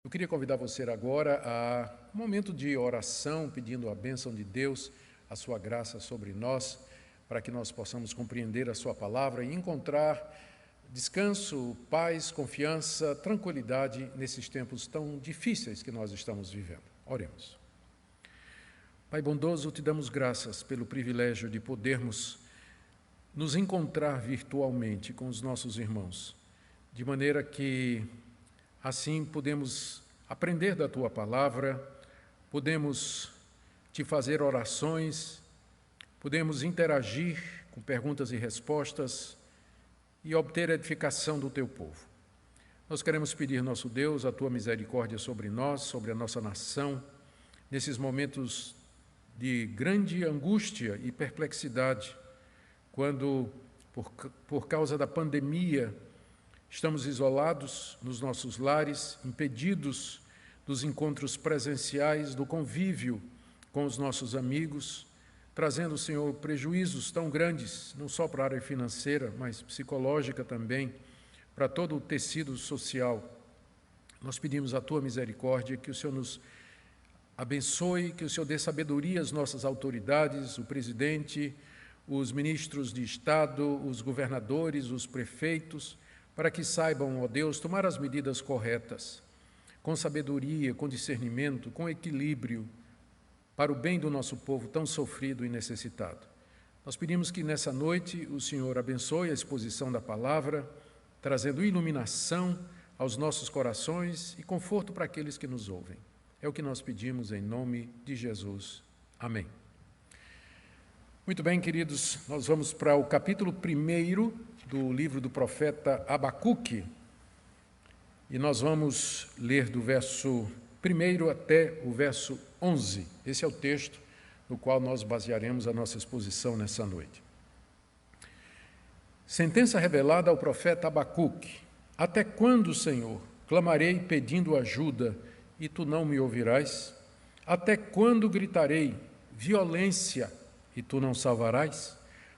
Eu queria convidar você agora a um momento de oração, pedindo a bênção de Deus, a sua graça sobre nós, para que nós possamos compreender a sua palavra e encontrar descanso, paz, confiança, tranquilidade nesses tempos tão difíceis que nós estamos vivendo. Oremos. Pai bondoso, te damos graças pelo privilégio de podermos nos encontrar virtualmente com os nossos irmãos, de maneira que assim podemos aprender da Tua Palavra, podemos Te fazer orações, podemos interagir com perguntas e respostas e obter edificação do Teu povo. Nós queremos pedir, nosso Deus, a Tua misericórdia sobre nós, sobre a nossa nação, nesses momentos de grande angústia e perplexidade, quando, por causa da pandemia, estamos isolados nos nossos lares, impedidos dos encontros presenciais, do convívio com os nossos amigos, trazendo, Senhor, prejuízos tão grandes, não só para a área financeira, mas psicológica também, para todo o tecido social. Nós pedimos a Tua misericórdia, que o Senhor nos abençoe, que o Senhor dê sabedoria às nossas autoridades, o presidente, os ministros de Estado, os governadores, os prefeitos, para que saibam, ó Deus, tomar as medidas corretas, com sabedoria, com discernimento, com equilíbrio, para o bem do nosso povo tão sofrido e necessitado. Nós pedimos que nessa noite o Senhor abençoe a exposição da palavra, trazendo iluminação aos nossos corações e conforto para aqueles que nos ouvem. É o que nós pedimos em nome de Jesus. Amém. Muito bem, queridos, nós vamos para o capítulo 1 do livro do profeta Abacuque, e nós vamos ler do verso 1 até o verso 11. Esse é o texto no qual nós basearemos a nossa exposição nessa noite. Sentença revelada ao profeta Abacuque. Até quando, Senhor, clamarei pedindo ajuda e tu não me ouvirás? Até quando gritarei violência e tu não salvarás?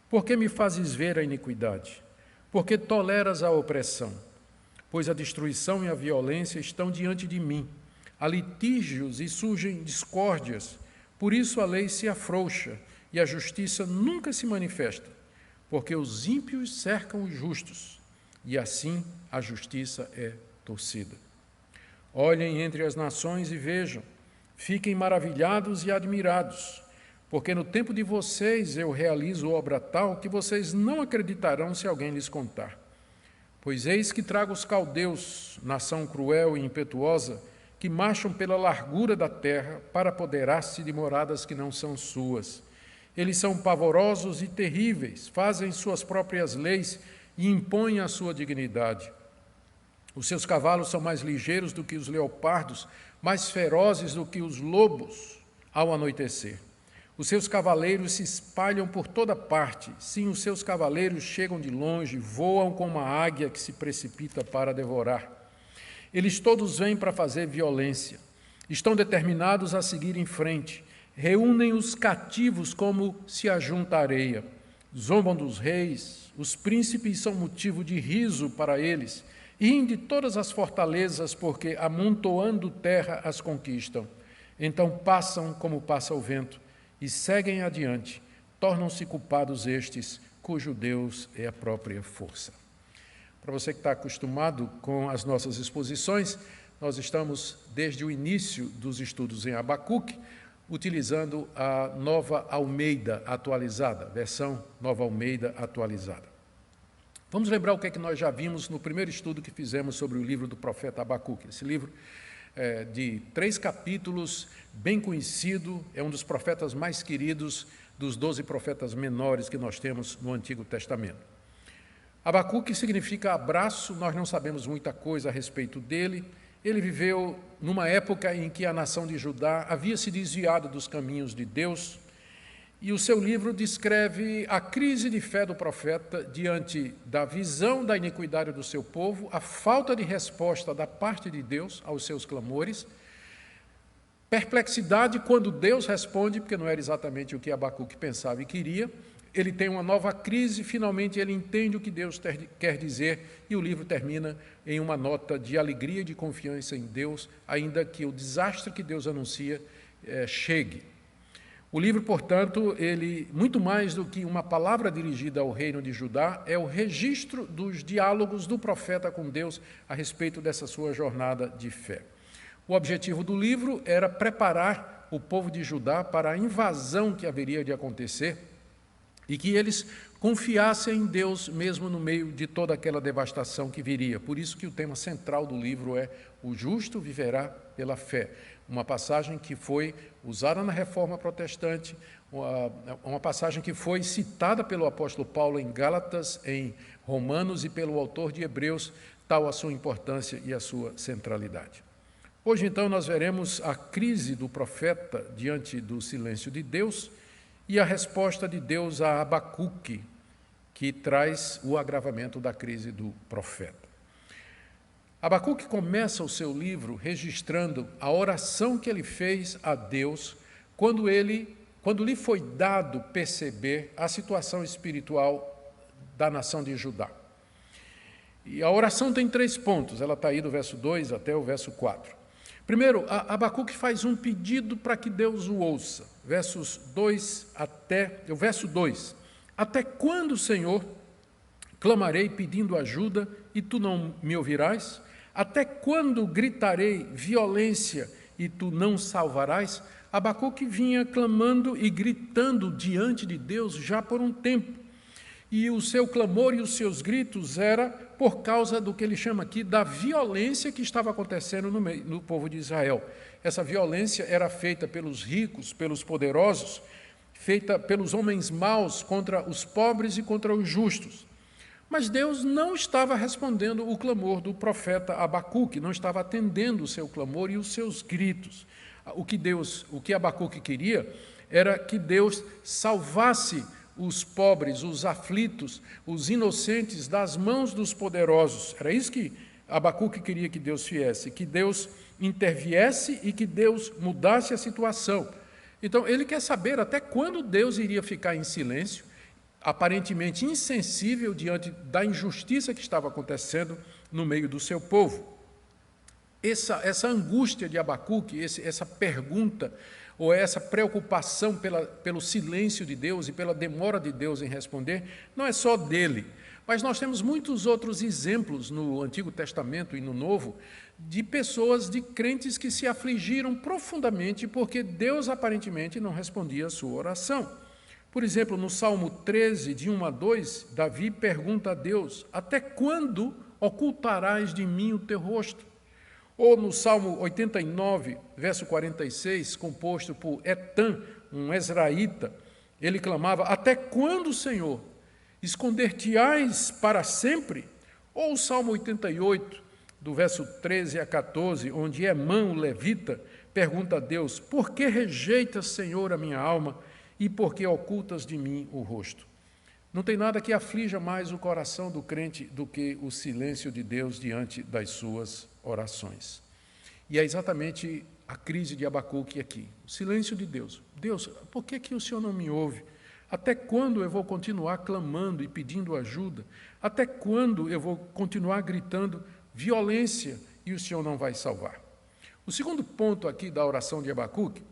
Por que me fazes ver a iniquidade? Por que toleras a opressão? Pois a destruição e a violência estão diante de mim. Há litígios e surgem discórdias. Por isso a lei se afrouxa e a justiça nunca se manifesta. Porque os ímpios cercam os justos, e assim a justiça é torcida. Olhem entre as nações e vejam. Fiquem maravilhados e admirados. Porque no tempo de vocês eu realizo obra tal que vocês não acreditarão se alguém lhes contar. Pois eis que trago os caldeus, nação cruel e impetuosa, que marcham pela largura da terra para apoderar-se de moradas que não são suas. Eles são pavorosos e terríveis, fazem suas próprias leis e impõem a sua dignidade. Os seus cavalos são mais ligeiros do que os leopardos, mais ferozes do que os lobos ao anoitecer. Os seus cavaleiros se espalham por toda parte. Sim, os seus cavaleiros chegam de longe, voam como uma águia que se precipita para devorar. Eles todos vêm para fazer violência. Estão determinados a seguir em frente. Reúnem os cativos como se ajunta areia. Zombam dos reis. Os príncipes são motivo de riso para eles. Riem de todas as fortalezas, porque amontoando terra as conquistam. Então passam como passa o vento. E seguem adiante, tornam-se culpados estes, cujo Deus é a própria força. Para você que está acostumado com as nossas exposições, nós estamos, desde o início dos estudos em Abacuque, utilizando a Nova Almeida atualizada, versão Nova Almeida atualizada. Vamos lembrar o que é que nós já vimos no primeiro estudo que fizemos sobre o livro do profeta Abacuque. Esse livro de 3 capítulos, bem conhecido, é um dos profetas mais queridos dos 12 profetas menores que nós temos no Antigo Testamento. Abacuque significa abraço, nós não sabemos muita coisa a respeito dele. Ele viveu numa época em que a nação de Judá havia se desviado dos caminhos de Deus, e o seu livro descreve a crise de fé do profeta diante da visão da iniquidade do seu povo, a falta de resposta da parte de Deus aos seus clamores, perplexidade quando Deus responde, porque não era exatamente o que Abacuque pensava e queria, ele tem uma nova crise, finalmente ele entende o que Deus quer dizer, e o livro termina em uma nota de alegria e de confiança em Deus, ainda que o desastre que Deus anuncia chegue. O livro, portanto, ele, muito mais do que uma palavra dirigida ao reino de Judá, é o registro dos diálogos do profeta com Deus a respeito dessa sua jornada de fé. O objetivo do livro era preparar o povo de Judá para a invasão que haveria de acontecer e que eles confiassem em Deus mesmo no meio de toda aquela devastação que viria. Por isso que o tema central do livro é "O justo viverá pela fé", uma passagem que foi usada na Reforma Protestante, uma passagem que foi citada pelo apóstolo Paulo em Gálatas, em Romanos e pelo autor de Hebreus, tal a sua importância e a sua centralidade. Hoje, então, nós veremos a crise do profeta diante do silêncio de Deus e a resposta de Deus a Abacuque, que traz o agravamento da crise do profeta. Abacuque começa o seu livro registrando a oração que ele fez a Deus quando lhe foi dado perceber a situação espiritual da nação de Judá. E a oração tem 3 pontos, ela está aí do verso 2 até o verso 4. Primeiro, Abacuque faz um pedido para que Deus o ouça. Verso 2, até quando, Senhor, clamarei pedindo ajuda e tu não me ouvirás? Até quando gritarei violência e tu não salvarás? Abacuque vinha clamando e gritando diante de Deus já por um tempo. E o seu clamor e os seus gritos era por causa do que ele chama aqui da violência que estava acontecendo no povo de Israel. Essa violência era feita pelos ricos, pelos poderosos, feita pelos homens maus contra os pobres e contra os justos. Mas Deus não estava respondendo o clamor do profeta Abacuque, não estava atendendo o seu clamor e os seus gritos. O que Abacuque queria era que Deus salvasse os pobres, os aflitos, os inocentes das mãos dos poderosos. Era isso que Abacuque queria que Deus fizesse, que Deus interviesse e que Deus mudasse a situação. Então, ele quer saber até quando Deus iria ficar em silêncio, aparentemente insensível diante da injustiça que estava acontecendo no meio do seu povo. Essa angústia de Abacuque, essa pergunta, ou essa preocupação pelo silêncio de Deus e pela demora de Deus em responder, não é só dele, mas nós temos muitos outros exemplos no Antigo Testamento e no Novo, de pessoas, de crentes que se afligiram profundamente porque Deus aparentemente não respondia a sua oração. Por exemplo, no Salmo 13, de 1 a 2, Davi pergunta a Deus: até quando ocultarás de mim o teu rosto? Ou no Salmo 89, verso 46, composto por Etã, um ezraíta, ele clamava: até quando, Senhor, esconder-te-ás para sempre? Ou o Salmo 88, do verso 13 a 14, onde Emã, o levita, pergunta a Deus: por que rejeitas, Senhor, a minha alma, e por que ocultas de mim o rosto? Não tem nada que aflija mais o coração do crente do que o silêncio de Deus diante das suas orações. E é exatamente a crise de Abacuque aqui, o silêncio de Deus. Deus, por que o Senhor não me ouve? Até quando eu vou continuar clamando e pedindo ajuda? Até quando eu vou continuar gritando violência e o Senhor não vai salvar? O segundo ponto aqui da oração de Abacuque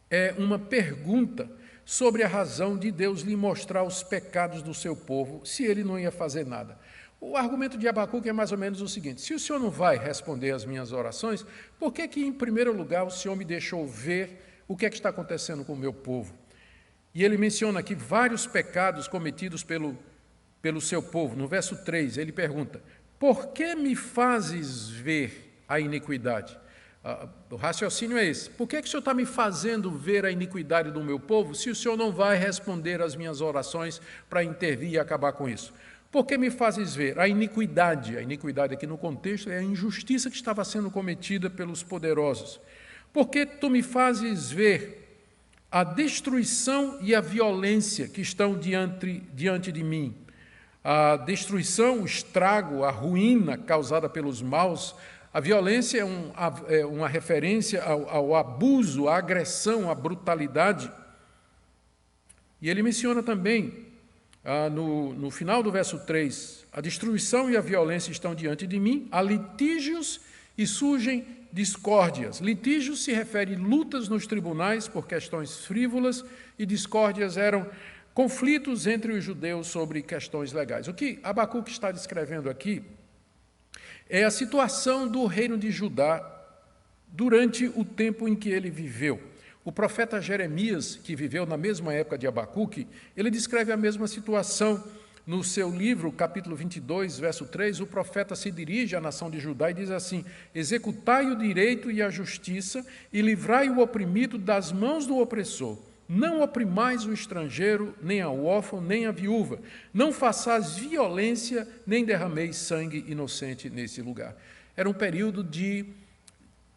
é uma pergunta sobre a razão de Deus lhe mostrar os pecados do seu povo, se ele não ia fazer nada. O argumento de Abacuque é mais ou menos o seguinte: se o Senhor não vai responder às minhas orações, por que em primeiro lugar, o Senhor me deixou ver o que é que está acontecendo com o meu povo? E ele menciona aqui vários pecados cometidos pelo seu povo. No verso 3, ele pergunta: por que me fazes ver a iniquidade? O raciocínio é esse: por que o Senhor está me fazendo ver a iniquidade do meu povo, se o Senhor não vai responder às minhas orações para intervir e acabar com isso? Por que me fazes ver a iniquidade? A iniquidade aqui no contexto é a injustiça que estava sendo cometida pelos poderosos. Por que tu me fazes ver a destruição e a violência que estão diante de mim? A destruição, o estrago, a ruína causada pelos maus. A violência é uma referência ao abuso, à agressão, à brutalidade. E ele menciona também, no final do verso 3, a destruição e a violência estão diante de mim, há litígios e surgem discórdias. Litígios se refere a lutas nos tribunais por questões frívolas e discórdias eram conflitos entre os judeus sobre questões legais. O que Abacuque está descrevendo aqui é a situação do reino de Judá durante o tempo em que ele viveu. O profeta Jeremias, que viveu na mesma época de Abacuque, ele descreve a mesma situação. No seu livro, capítulo 22, verso 3, o profeta se dirige à nação de Judá e diz assim: executai o direito e a justiça e livrai o oprimido das mãos do opressor. Não oprimais o estrangeiro, nem ao órfão, nem a viúva. Não façais violência, nem derrameis sangue inocente nesse lugar. Era um período de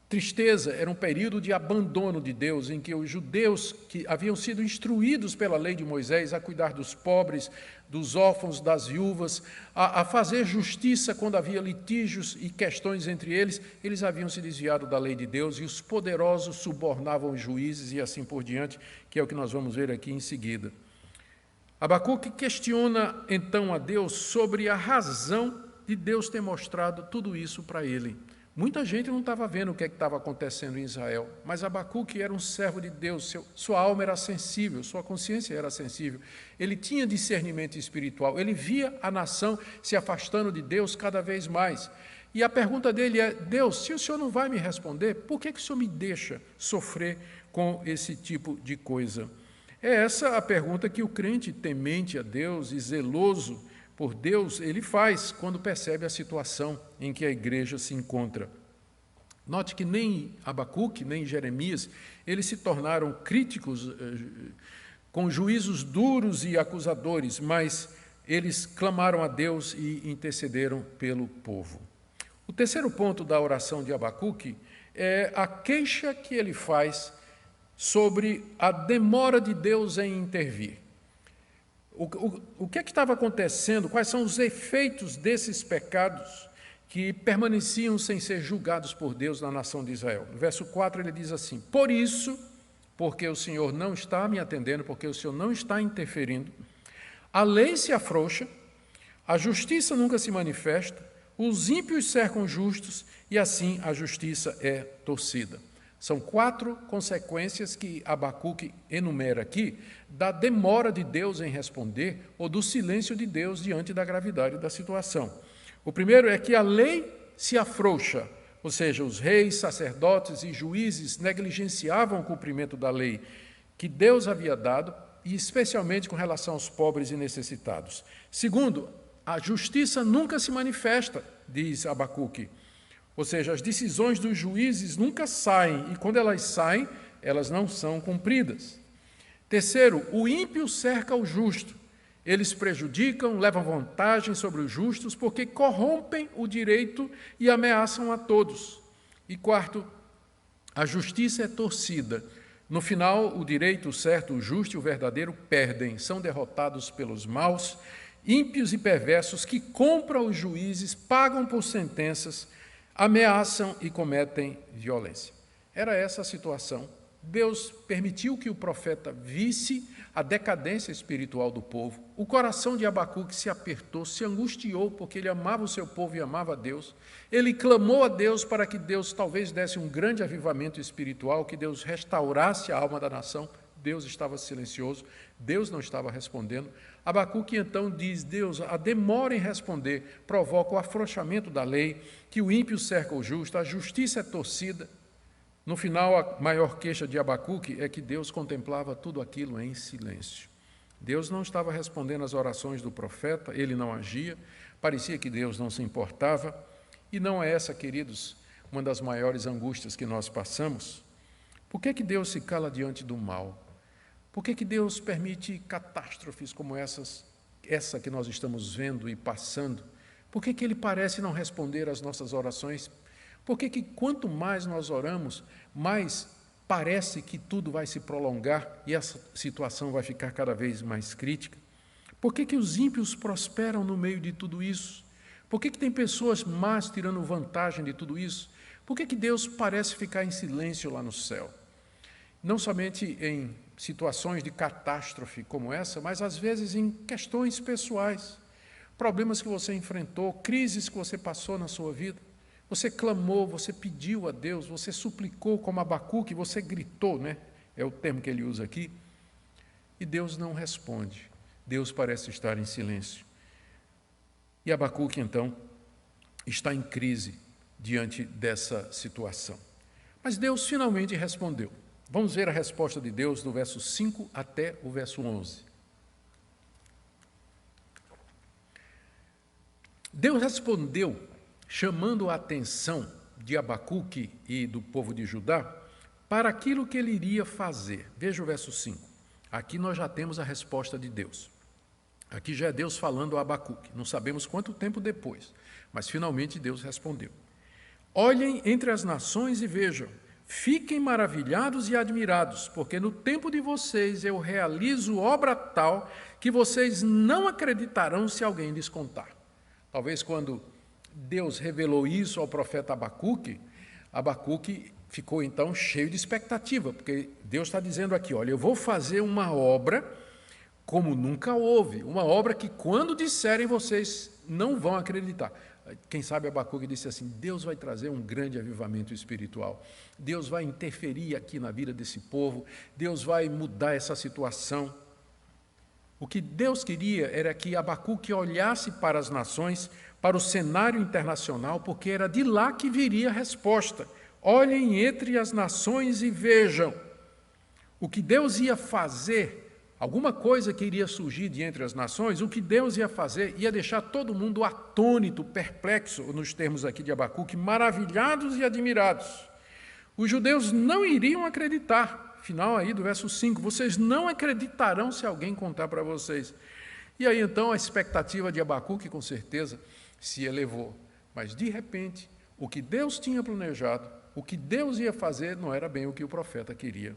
tristeza, era um período de abandono de Deus, em que os judeus que haviam sido instruídos pela lei de Moisés a cuidar dos pobres, dos órfãos, das viúvas, a fazer justiça quando havia litígios e questões entre eles, eles haviam se desviado da lei de Deus e os poderosos subornavam os juízes e assim por diante, que é o que nós vamos ver aqui em seguida. Abacuque questiona então a Deus sobre a razão de Deus ter mostrado tudo isso para ele. Muita gente não estava vendo o que estava acontecendo em Israel, mas Abacuque era um servo de Deus, sua alma era sensível, sua consciência era sensível, ele tinha discernimento espiritual, ele via a nação se afastando de Deus cada vez mais. E a pergunta dele é: Deus, se o Senhor não vai me responder, por que o Senhor me deixa sofrer com esse tipo de coisa? É essa a pergunta que o crente temente a Deus e zeloso por Deus, ele faz quando percebe a situação em que a igreja se encontra. Note que nem Abacuque, nem Jeremias, eles se tornaram críticos com juízos duros e acusadores, mas eles clamaram a Deus e intercederam pelo povo. O terceiro ponto da oração de Abacuque é a queixa que ele faz sobre a demora de Deus em intervir. O que é que estava acontecendo? Quais são os efeitos desses pecados que permaneciam sem ser julgados por Deus na nação de Israel? No verso 4 ele diz assim: por isso, porque o Senhor não está me atendendo, porque o Senhor não está interferindo, a lei se afrouxa, a justiça nunca se manifesta, os ímpios cercam justos e assim a justiça é torcida. São 4 consequências que Abacuque enumera aqui da demora de Deus em responder ou do silêncio de Deus diante da gravidade da situação. O primeiro é que a lei se afrouxa, ou seja, os reis, sacerdotes e juízes negligenciavam o cumprimento da lei que Deus havia dado, e especialmente com relação aos pobres e necessitados. Segundo, a justiça nunca se manifesta, diz Abacuque. Ou seja, as decisões dos juízes nunca saem, e quando elas saem, elas não são cumpridas. Terceiro, o ímpio cerca o justo. Eles prejudicam, levam vantagem sobre os justos, porque corrompem o direito e ameaçam a todos. E quarto, a justiça é torcida. No final, o direito, o certo, o justo e o verdadeiro perdem, são derrotados pelos maus, ímpios e perversos que compram os juízes, pagam por sentenças, ameaçam e cometem violência. Era essa a situação. Deus permitiu que o profeta visse a decadência espiritual do povo. O coração de Abacuque se apertou, se angustiou, porque ele amava o seu povo e amava a Deus. Ele clamou a Deus para que Deus talvez desse um grande avivamento espiritual, que Deus restaurasse a alma da nação. Deus estava silencioso, Deus não estava respondendo. Abacuque então diz: Deus, a demora em responder provoca o afrouxamento da lei, que o ímpio cerca o justo, a justiça é torcida. No final, a maior queixa de Abacuque é que Deus contemplava tudo aquilo em silêncio. Deus não estava respondendo às orações do profeta, ele não agia, parecia que Deus não se importava. E não é essa, queridos, uma das maiores angústias que nós passamos? Por que Deus se cala diante do mal? Por que Deus permite catástrofes como essa que nós estamos vendo e passando? Por que Ele parece não responder às nossas orações? Por que quanto mais nós oramos, mais parece que tudo vai se prolongar e essa situação vai ficar cada vez mais crítica? Por que os ímpios prosperam no meio de tudo isso? Por que tem pessoas más tirando vantagem de tudo isso? Por que Deus parece ficar em silêncio lá no céu? Não somente em situações de catástrofe como essa, mas às vezes em questões pessoais, problemas que você enfrentou, crises que você passou na sua vida. Você clamou, você pediu a Deus, você suplicou como Abacuque, você gritou, né? É o termo que ele usa aqui. E Deus não responde. Deus parece estar em silêncio. E Abacuque, então, está em crise diante dessa situação. Mas Deus finalmente respondeu. Vamos ver a resposta de Deus do verso 5 até o verso 11. Deus respondeu, chamando a atenção de Abacuque e do povo de Judá para aquilo que ele iria fazer. Veja o verso 5. Aqui nós já temos a resposta de Deus. Aqui já é Deus falando a Abacuque. Não sabemos quanto tempo depois, mas finalmente Deus respondeu. Olhem entre as nações e vejam, fiquem maravilhados e admirados, porque no tempo de vocês eu realizo obra tal que vocês não acreditarão se alguém lhes contar. Talvez quando Deus revelou isso ao profeta Abacuque, Abacuque ficou então cheio de expectativa, porque Deus está dizendo aqui, olha, eu vou fazer uma obra como nunca houve, uma obra que quando disserem vocês não vão acreditar. Quem sabe Abacuque disse assim, Deus vai trazer um grande avivamento espiritual, Deus vai interferir aqui na vida desse povo, Deus vai mudar essa situação. O que Deus queria era que Abacuque olhasse para as nações, para o cenário internacional, porque era de lá que viria a resposta. Olhem entre as nações e vejam. O que Deus ia fazer, alguma coisa que iria surgir de entre as nações, o que Deus ia fazer ia deixar todo mundo atônito, perplexo, nos termos aqui de Abacuque, maravilhados e admirados. Os judeus não iriam acreditar. Final aí do verso 5, vocês não acreditarão se alguém contar para vocês. E aí então a expectativa de Abacuque com certeza se elevou. Mas de repente, o que Deus tinha planejado, o que Deus ia fazer não era bem o que o profeta queria.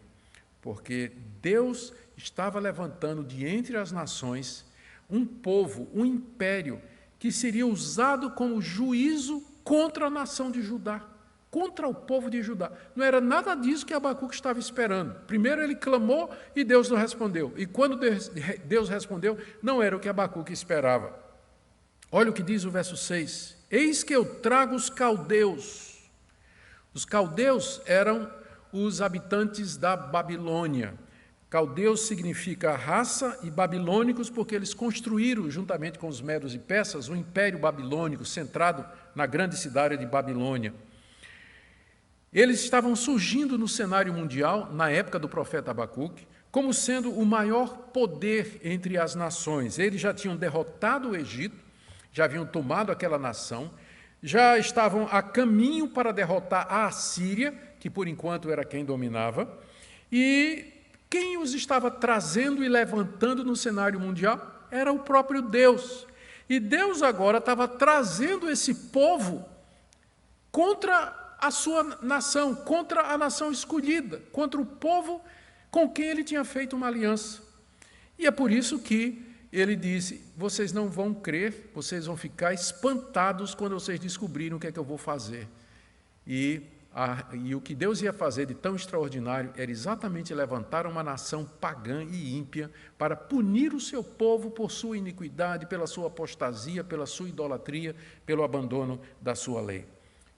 Porque Deus estava levantando de entre as nações um povo, um império, que seria usado como juízo contra a nação de Judá, contra o povo de Judá. Não era nada disso que Abacuque estava esperando. Primeiro ele clamou e Deus não respondeu. E quando Deus respondeu, não era o que Abacuque esperava. Olha o que diz o verso 6. Eis que eu trago os caldeus. Os caldeus eram os habitantes da Babilônia. Caldeus significa raça e babilônicos porque eles construíram, juntamente com os medos e persas, um império babilônico centrado na grande cidade de Babilônia. Eles estavam surgindo no cenário mundial, na época do profeta Abacuque, como sendo o maior poder entre as nações. Eles já tinham derrotado o Egito, já haviam tomado aquela nação, já estavam a caminho para derrotar a Assíria, que por enquanto era quem dominava, e quem os estava trazendo e levantando no cenário mundial era o próprio Deus. E Deus agora estava trazendo esse povo contra a sua nação, contra a nação escolhida, contra o povo com quem ele tinha feito uma aliança. E é por isso que ele disse, vocês não vão crer, vocês vão ficar espantados quando vocês descobrirem o que é que eu vou fazer. E o que Deus ia fazer de tão extraordinário era exatamente levantar uma nação pagã e ímpia para punir o seu povo por sua iniquidade, pela sua apostasia, pela sua idolatria, pelo abandono da sua lei.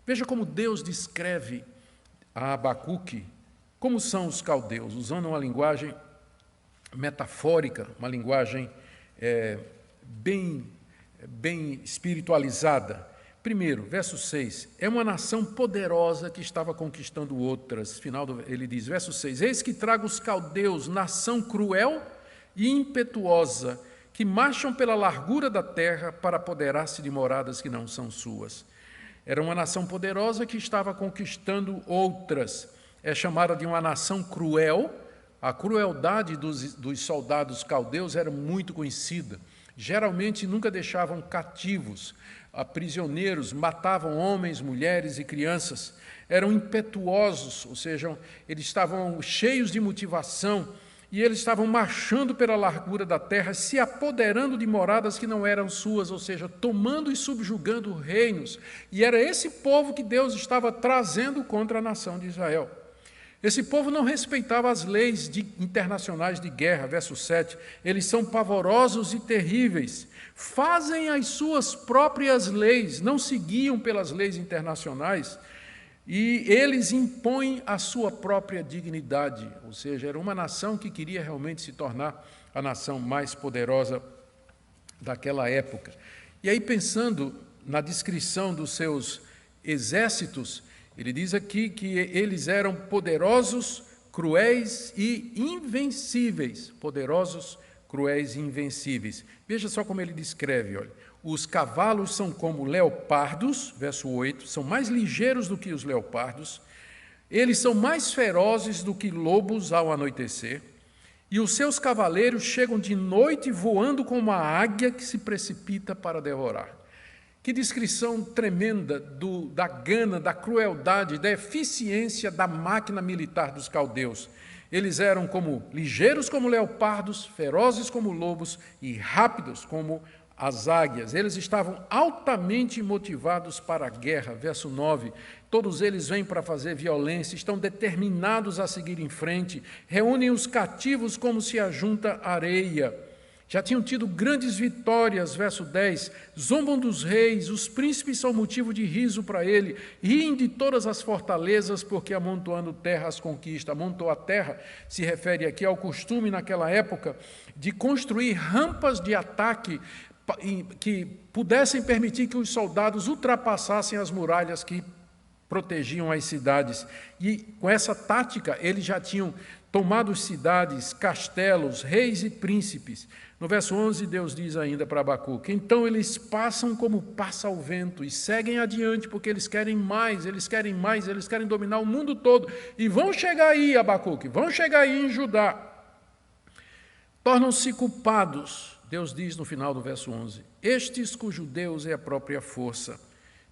Veja como Deus descreve a Abacuque como são os caldeus, usando uma linguagem metafórica, uma linguagem bem espiritualizada. Primeiro, verso 6, é uma nação poderosa que estava conquistando outras. Ele diz, verso 6, eis que trago os caldeus, nação cruel e impetuosa, que marcham pela largura da terra para apoderar-se de moradas que não são suas. Era uma nação poderosa que estava conquistando outras. É chamada de uma nação cruel. A crueldade dos soldados caldeus era muito conhecida. Geralmente nunca deixavam cativos, prisioneiros, matavam homens, mulheres e crianças. Eram impetuosos, ou seja, eles estavam cheios de motivação e eles estavam marchando pela largura da terra, se apoderando de moradas que não eram suas, ou seja, tomando e subjugando reinos. E era esse povo que Deus estava trazendo contra a nação de Israel. Esse povo não respeitava as leis internacionais de guerra, verso 7. Eles são pavorosos e terríveis. Fazem as suas próprias leis, não se guiam pelas leis internacionais, e eles impõem a sua própria dignidade. Ou seja, era uma nação que queria realmente se tornar a nação mais poderosa daquela época. E aí, pensando na descrição dos seus exércitos, ele diz aqui que eles eram poderosos, cruéis e invencíveis. Poderosos, cruéis e invencíveis. Veja só como ele descreve, olha. Os cavalos são como leopardos, verso 8, são mais ligeiros do que os leopardos. Eles são mais ferozes do que lobos ao anoitecer. E os seus cavaleiros chegam de noite voando como uma águia que se precipita para devorar. Que descrição tremenda da gana, da crueldade, da eficiência da máquina militar dos caldeus. Eles eram ligeiros como leopardos, ferozes como lobos e rápidos como as águias. Eles estavam altamente motivados para a guerra. Verso 9. Todos eles vêm para fazer violência, estão determinados a seguir em frente, reúnem os cativos como se ajunta areia. Já tinham tido grandes vitórias, verso 10, zombam dos reis, os príncipes são motivo de riso para ele, riem de todas as fortalezas, porque amontoando terra as conquista. Amontou a terra, se refere aqui ao costume naquela época de construir rampas de ataque que pudessem permitir que os soldados ultrapassassem as muralhas que protegiam as cidades. E com essa tática, eles já tinham tomado cidades, castelos, reis e príncipes. No verso 11, Deus diz ainda para Abacuque: então eles passam como passa o vento e seguem adiante, porque eles querem mais, eles querem mais, eles querem dominar o mundo todo. E vão chegar aí, Abacuque, vão chegar aí em Judá. Tornam-se culpados, Deus diz no final do verso 11, estes cujo Deus é a própria força.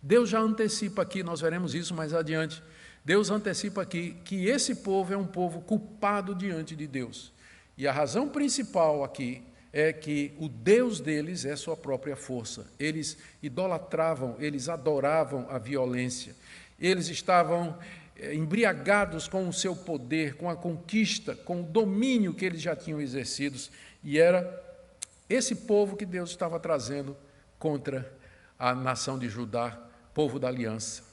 Deus já antecipa aqui, nós veremos isso mais adiante, Deus antecipa aqui que esse povo é um povo culpado diante de Deus. E a razão principal aqui é que o Deus deles é sua própria força. Eles idolatravam, eles adoravam a violência. Eles estavam embriagados com o seu poder, com a conquista, com o domínio que eles já tinham exercido. E era esse povo que Deus estava trazendo contra a nação de Judá, povo da aliança.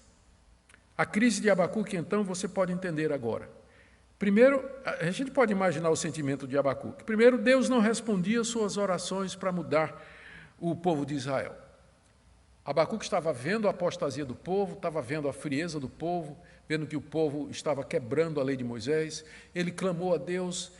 A crise de Abacuque, então, você pode entender agora. Primeiro, a gente pode imaginar o sentimento de Abacuque. Primeiro, Deus não respondia suas orações para mudar o povo de Israel. Abacuque estava vendo a apostasia do povo, estava vendo a frieza do povo, vendo que o povo estava quebrando a lei de Moisés. Ele clamou a Deus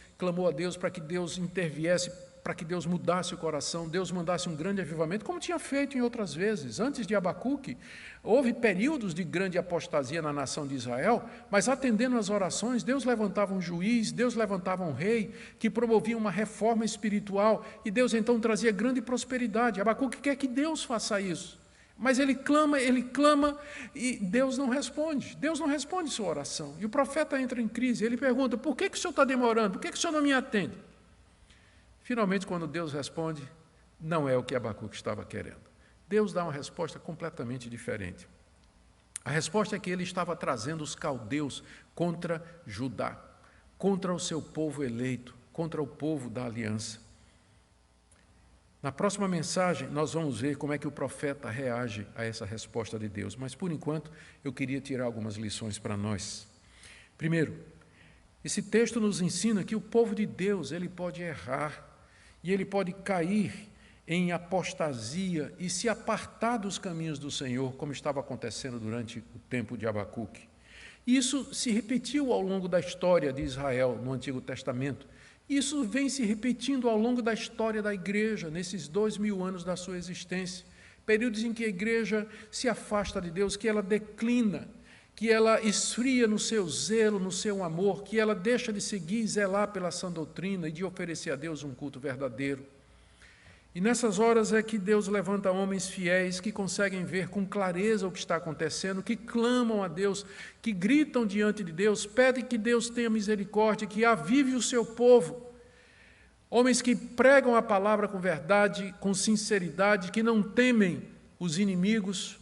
para que Deus interviesse, para que Deus mudasse o coração, Deus mandasse um grande avivamento, como tinha feito em outras vezes. Antes de Abacuque, houve períodos de grande apostasia na nação de Israel, mas atendendo às orações, Deus levantava um juiz, Deus levantava um rei, que promovia uma reforma espiritual, e Deus então trazia grande prosperidade. Abacuque quer que Deus faça isso, mas ele clama, e Deus não responde sua oração. E o profeta entra em crise, ele pergunta: por que o senhor está demorando? Por que o senhor não me atende? Finalmente, quando Deus responde, não é o que Abacuque estava querendo. Deus dá uma resposta completamente diferente. A resposta é que ele estava trazendo os caldeus contra Judá, contra o seu povo eleito, contra o povo da aliança. Na próxima mensagem, nós vamos ver como é que o profeta reage a essa resposta de Deus. Mas, por enquanto, eu queria tirar algumas lições para nós. Primeiro, esse texto nos ensina que o povo de Deus, ele pode errar, e ele pode cair em apostasia e se apartar dos caminhos do Senhor, como estava acontecendo durante o tempo de Abacuque. Isso se repetiu ao longo da história de Israel no Antigo Testamento. Isso vem se repetindo ao longo da história da igreja, nesses 2000 anos da sua existência. Períodos em que a igreja se afasta de Deus, que ela declina, que ela esfria no seu zelo, no seu amor, que ela deixa de seguir e zelar pela sã doutrina e de oferecer a Deus um culto verdadeiro. E nessas horas é que Deus levanta homens fiéis que conseguem ver com clareza o que está acontecendo, que clamam a Deus, que gritam diante de Deus, pedem que Deus tenha misericórdia, que avive o seu povo. Homens que pregam a palavra com verdade, com sinceridade, que não temem os inimigos,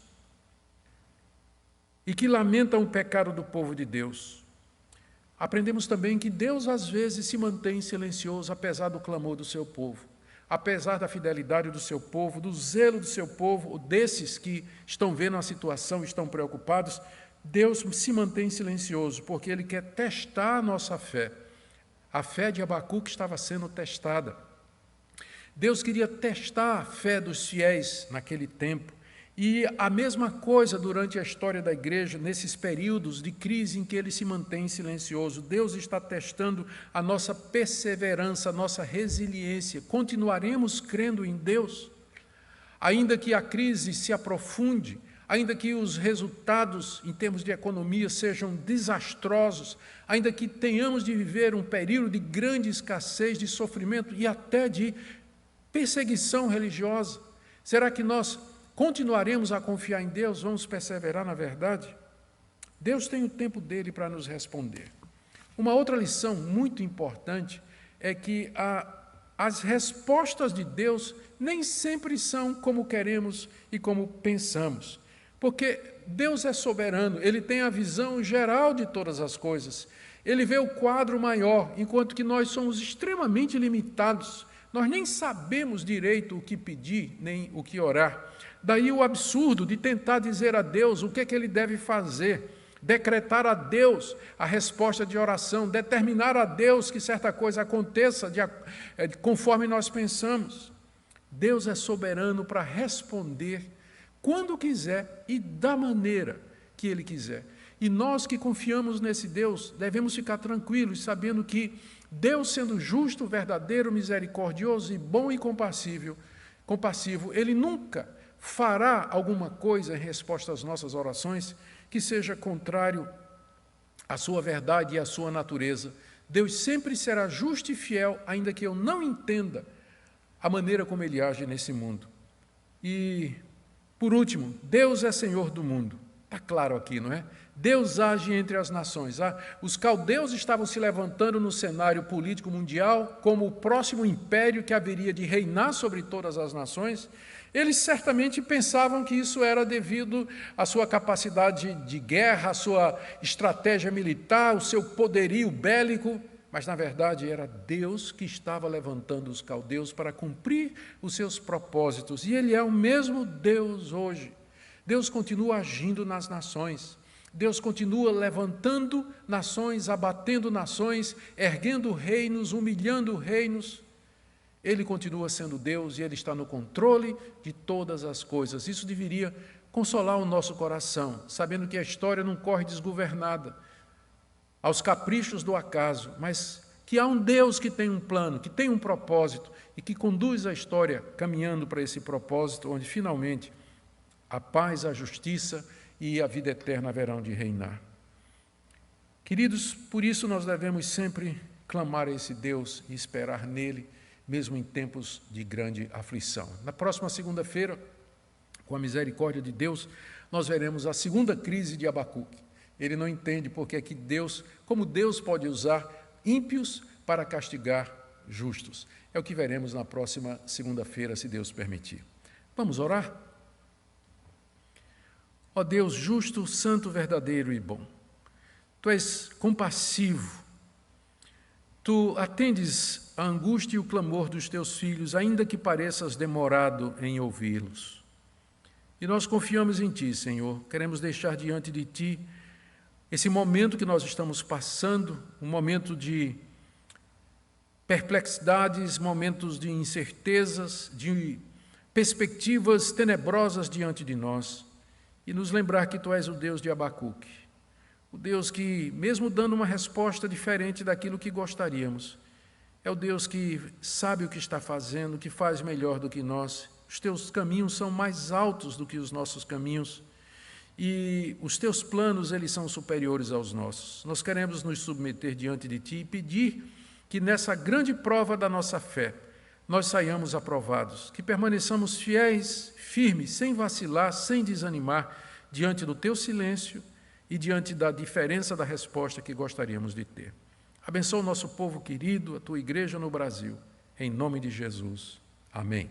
e que lamentam o pecado do povo de Deus. aprendemos também que Deus às vezes se mantém silencioso apesar do clamor do seu povo, apesar da fidelidade do seu povo, do zelo do seu povo, desses que estão vendo a situação, estão preocupados. Deus se mantém silencioso porque Ele quer testar a nossa fé. A fé de Abacuque estava sendo testada. Deus queria testar a fé dos fiéis naquele tempo. E a mesma coisa durante a história da igreja, nesses períodos de crise em que Ele se mantém silencioso. Deus está testando a nossa perseverança, a nossa resiliência. Continuaremos crendo em Deus? Ainda que a crise se aprofunde, ainda que os resultados em termos de economia sejam desastrosos, ainda que tenhamos de viver um período de grande escassez, de sofrimento e até de perseguição religiosa, será que nós continuaremos a confiar em Deus? Vamos perseverar na verdade? Deus tem o tempo dele para nos responder. Uma outra lição muito importante é que as respostas de Deus nem sempre são como queremos e como pensamos. Porque Deus é soberano, Ele tem a visão geral de todas as coisas. Ele vê o quadro maior, enquanto que nós somos extremamente limitados. Nós nem sabemos direito o que pedir, nem o que orar. Daí o absurdo de tentar dizer a Deus o que é que Ele deve fazer, decretar a Deus a resposta de oração, determinar a Deus que certa coisa aconteça conforme nós pensamos. Deus é soberano para responder quando quiser e da maneira que Ele quiser. E nós que confiamos nesse Deus, devemos ficar tranquilos, sabendo que Deus, sendo justo, verdadeiro, misericordioso e bom e compassivo, Ele nunca fará alguma coisa em resposta às nossas orações que seja contrário à sua verdade e à sua natureza. Deus sempre será justo e fiel, ainda que eu não entenda a maneira como Ele age nesse mundo. E, por último, Deus é Senhor do mundo. Está claro aqui, não é? Deus age entre as nações. Os caldeus estavam se levantando no cenário político mundial como o próximo império que haveria de reinar sobre todas as nações. Eles certamente pensavam que isso era devido à sua capacidade de guerra, à sua estratégia militar, o seu poderio bélico, mas, na verdade, era Deus que estava levantando os caldeus para cumprir os seus propósitos. E Ele é o mesmo Deus hoje. Deus continua agindo nas nações. Deus continua levantando nações, abatendo nações, erguendo reinos, humilhando reinos. Ele continua sendo Deus e Ele está no controle de todas as coisas. Isso deveria consolar o nosso coração, sabendo que a história não corre desgovernada aos caprichos do acaso, mas que há um Deus que tem um plano, que tem um propósito e que conduz a história caminhando para esse propósito, onde finalmente a paz, a justiça e a vida eterna haverão de reinar. Queridos, por isso nós devemos sempre clamar a esse Deus e esperar nele, mesmo em tempos de grande aflição. Na próxima segunda-feira, com a misericórdia de Deus, nós veremos a segunda crise de Abacuque. Ele não entende porque é que como Deus pode usar ímpios para castigar justos. É o que veremos na próxima segunda-feira, se Deus permitir. Vamos orar? Ó Deus justo, santo, verdadeiro e bom, Tu és compassivo, Tu atendes a angústia e o clamor dos Teus filhos, ainda que pareças demorado em ouvi-los. E nós confiamos em Ti, Senhor, queremos deixar diante de Ti esse momento que nós estamos passando, um momento de perplexidades, momentos de incertezas, de perspectivas tenebrosas diante de nós, e nos lembrar que Tu és o Deus de Abacuque, o Deus que, mesmo dando uma resposta diferente daquilo que gostaríamos, é o Deus que sabe o que está fazendo, que faz melhor do que nós. Os Teus caminhos são mais altos do que os nossos caminhos, e os Teus planos, eles são superiores aos nossos. Nós queremos nos submeter diante de Ti e pedir que nessa grande prova da nossa fé, nós saiamos aprovados, que permaneçamos fiéis, firmes, sem vacilar, sem desanimar, diante do Teu silêncio e diante da diferença da resposta que gostaríamos de ter. Abençoa o nosso povo querido, a Tua igreja no Brasil, em nome de Jesus. Amém.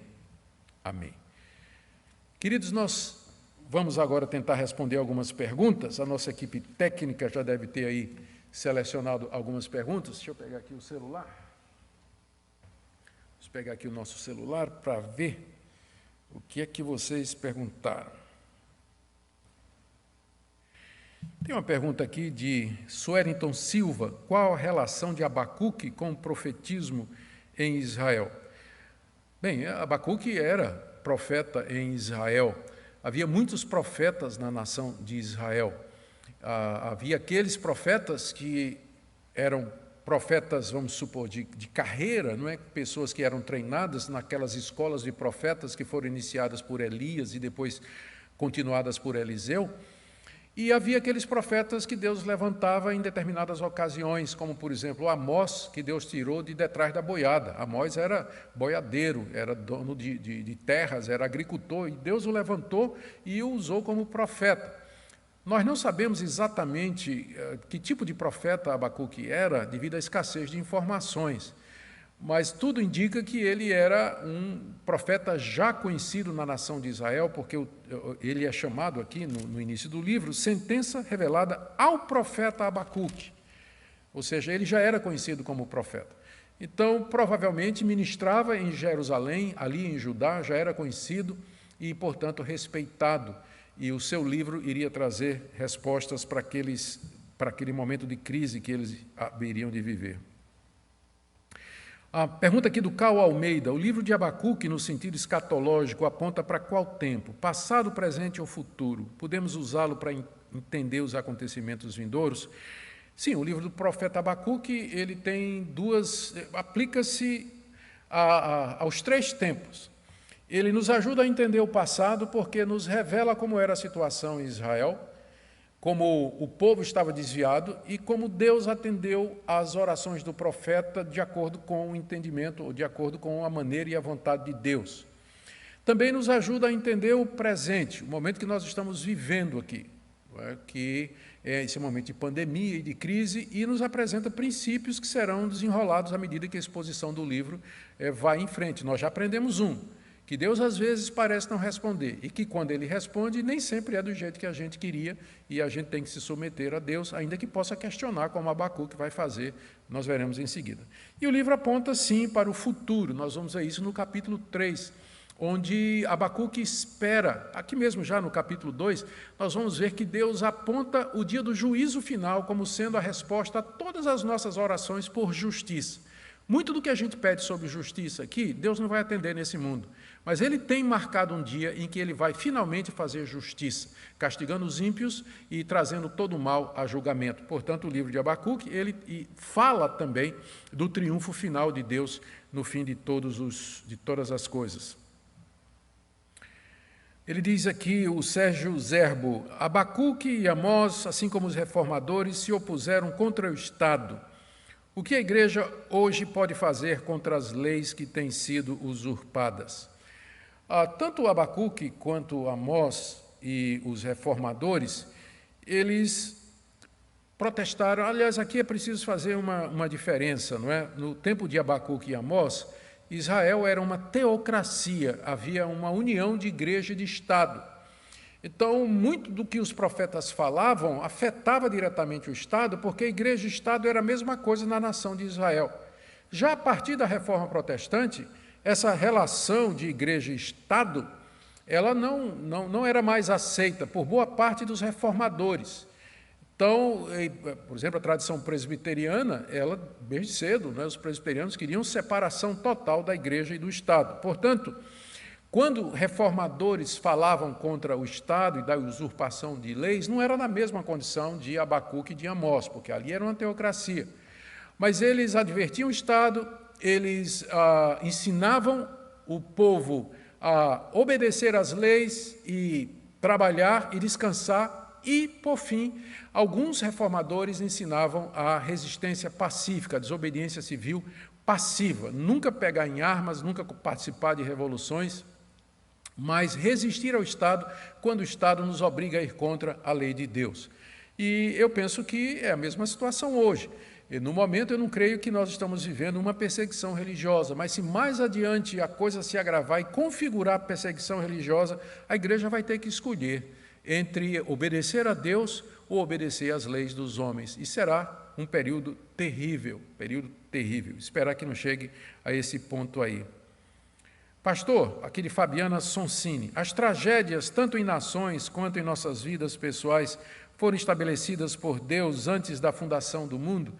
Amém. Queridos, nós vamos agora tentar responder algumas perguntas. A nossa equipe técnica já deve ter aí selecionado algumas perguntas. Deixa eu pegar aqui o celular. Vamos pegar aqui o nosso celular para ver o que é que vocês perguntaram. Tem uma pergunta aqui de Suerington Silva. Qual a relação de Abacuque com o profetismo em Israel? Bem, Abacuque era profeta em Israel. Havia muitos profetas na nação de Israel. Havia aqueles profetas que eram profetas, vamos supor, de carreira, não é? Pessoas que eram treinadas naquelas escolas de profetas que foram iniciadas por Elias e depois continuadas por Eliseu. E havia aqueles profetas que Deus levantava em determinadas ocasiões, como, por exemplo, Amós, que Deus tirou de detrás da boiada. Amós era boiadeiro, era dono de terras, era agricultor, e Deus o levantou e o usou como profeta. Nós não sabemos exatamente que tipo de profeta Abacuque era, devido à escassez de informações. Mas tudo indica que ele era um profeta já conhecido na nação de Israel, porque ele é chamado aqui, no início do livro, sentença revelada ao profeta Abacuque. Ou seja, ele já era conhecido como profeta. Então, provavelmente, ministrava em Jerusalém, ali em Judá, já era conhecido e, portanto, respeitado. E o seu livro iria trazer respostas para aquele momento de crise que eles haveriam de viver. A pergunta aqui do Cal Almeida. O livro de Abacuque, no sentido escatológico, aponta para qual tempo? Passado, presente ou futuro? Podemos usá-lo para entender os acontecimentos vindouros? Sim, o livro do profeta Abacuque, ele tem aplica-se aos 3 tempos. Ele nos ajuda a entender o passado porque nos revela como era a situação em Israel, como o povo estava desviado e como Deus atendeu às orações do profeta de acordo com o entendimento, ou de acordo com a maneira e a vontade de Deus. Também nos ajuda a entender o presente, o momento que nós estamos vivendo aqui, que é esse momento de pandemia e de crise, e nos apresenta princípios que serão desenrolados à medida que a exposição do livro vai em frente. Nós já aprendemos que Deus às vezes parece não responder, e que quando Ele responde, nem sempre é do jeito que a gente queria, e a gente tem que se submeter a Deus, ainda que possa questionar, como Abacuque vai fazer, nós veremos em seguida. E o livro aponta, sim, para o futuro. Nós vamos ver isso no capítulo 3, onde Abacuque espera, aqui mesmo já no capítulo 2, nós vamos ver que Deus aponta o dia do juízo final como sendo a resposta a todas as nossas orações por justiça. Muito do que a gente pede sobre justiça aqui, Deus não vai atender nesse mundo. Mas Ele tem marcado um dia em que Ele vai finalmente fazer justiça, castigando os ímpios e trazendo todo o mal a julgamento. Portanto, o livro de Abacuque, ele fala também do triunfo final de Deus no fim de todas as coisas. Ele diz aqui, o Sérgio Zerbo, Abacuque e Amós, assim como os reformadores, se opuseram contra o Estado. O que a igreja hoje pode fazer contra as leis que têm sido usurpadas? Tanto Abacuque quanto Amós e os reformadores, eles protestaram. Aliás, aqui é preciso fazer uma diferença, não é? No tempo de Abacuque e Amós, Israel era uma teocracia, havia uma união de igreja e de Estado. Então, muito do que os profetas falavam afetava diretamente o Estado, porque a igreja e o Estado era a mesma coisa na nação de Israel. Já a partir da Reforma Protestante, essa relação de igreja e Estado, ela não era mais aceita por boa parte dos reformadores. Então, por exemplo, a tradição presbiteriana, ela, desde cedo, né, os presbiterianos queriam separação total da igreja e do Estado. Portanto, quando reformadores falavam contra o Estado e da usurpação de leis, não era na mesma condição de Abacuque e de Amós, porque ali era uma teocracia. Mas eles advertiam o Estado, eles ensinavam o povo a obedecer às leis e trabalhar e descansar, e, por fim, alguns reformadores ensinavam a resistência pacífica, a desobediência civil passiva, nunca pegar em armas, nunca participar de revoluções, mas resistir ao Estado quando o Estado nos obriga a ir contra a lei de Deus. E eu penso que é a mesma situação hoje. E, no momento, eu não creio que nós estamos vivendo uma perseguição religiosa, mas se mais adiante a coisa se agravar e configurar a perseguição religiosa, a igreja vai ter que escolher entre obedecer a Deus ou obedecer às leis dos homens. E será um período terrível, Esperar que não chegue a esse ponto aí. Pastor, aqui de Fabiana Sonsini, as tragédias, tanto em nações quanto em nossas vidas pessoais, foram estabelecidas por Deus antes da fundação do mundo?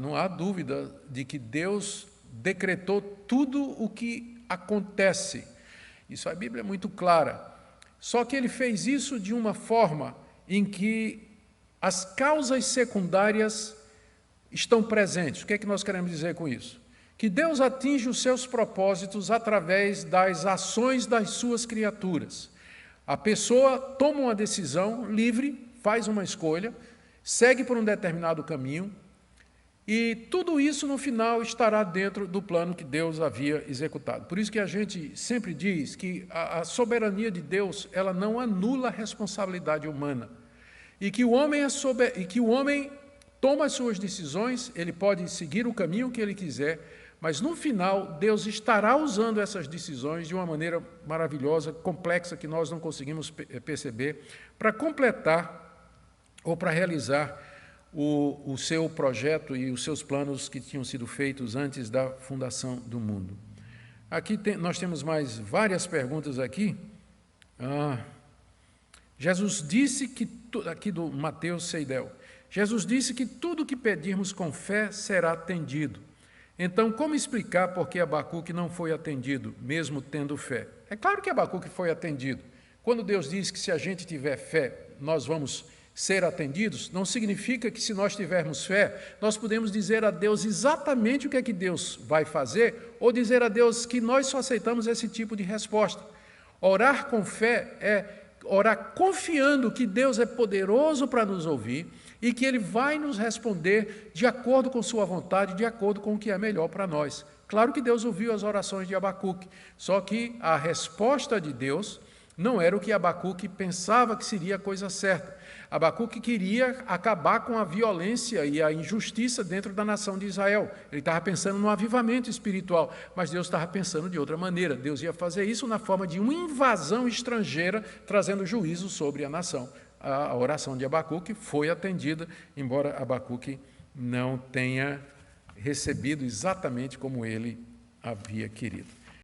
Não há dúvida de que Deus decretou tudo o que acontece. Isso a Bíblia é muito clara. Só que ele fez isso de uma forma em que as causas secundárias estão presentes. O que é que nós queremos dizer com isso? Que Deus atinge os seus propósitos através das ações das suas criaturas. A pessoa toma uma decisão livre, faz uma escolha, segue por um determinado caminho, e tudo isso, no final, estará dentro do plano que Deus havia executado. Por isso que a gente sempre diz que a soberania de Deus, ela não anula a responsabilidade humana. E que o homem toma as suas decisões, ele pode seguir o caminho que ele quiser, mas no final, Deus estará usando essas decisões de uma maneira maravilhosa, complexa, que nós não conseguimos perceber, para completar ou para realizar o seu projeto e os seus planos que tinham sido feitos antes da fundação do mundo. Aqui nós temos mais várias perguntas aqui. Jesus disse que, aqui do Mateus Seidel, Jesus disse que tudo que pedirmos com fé será atendido. Então, como explicar por que Abacuque não foi atendido, mesmo tendo fé? É claro que Abacuque foi atendido. Quando Deus diz que se a gente tiver fé, nós vamos ser atendidos, não significa que se nós tivermos fé, nós podemos dizer a Deus exatamente o que é que Deus vai fazer, ou dizer a Deus que nós só aceitamos esse tipo de resposta. Orar com fé é orar confiando que Deus é poderoso para nos ouvir e que Ele vai nos responder de acordo com sua vontade, de acordo com o que é melhor para nós. Claro que Deus ouviu as orações de Abacuque, só que a resposta de Deus não era o que Abacuque pensava que seria a coisa certa. Abacuque queria acabar com a violência e a injustiça dentro da nação de Israel. Ele estava pensando no avivamento espiritual, mas Deus estava pensando de outra maneira. Deus ia fazer isso na forma de uma invasão estrangeira, trazendo juízo sobre a nação. A oração de Abacuque foi atendida, embora Abacuque não tenha recebido exatamente como ele havia querido.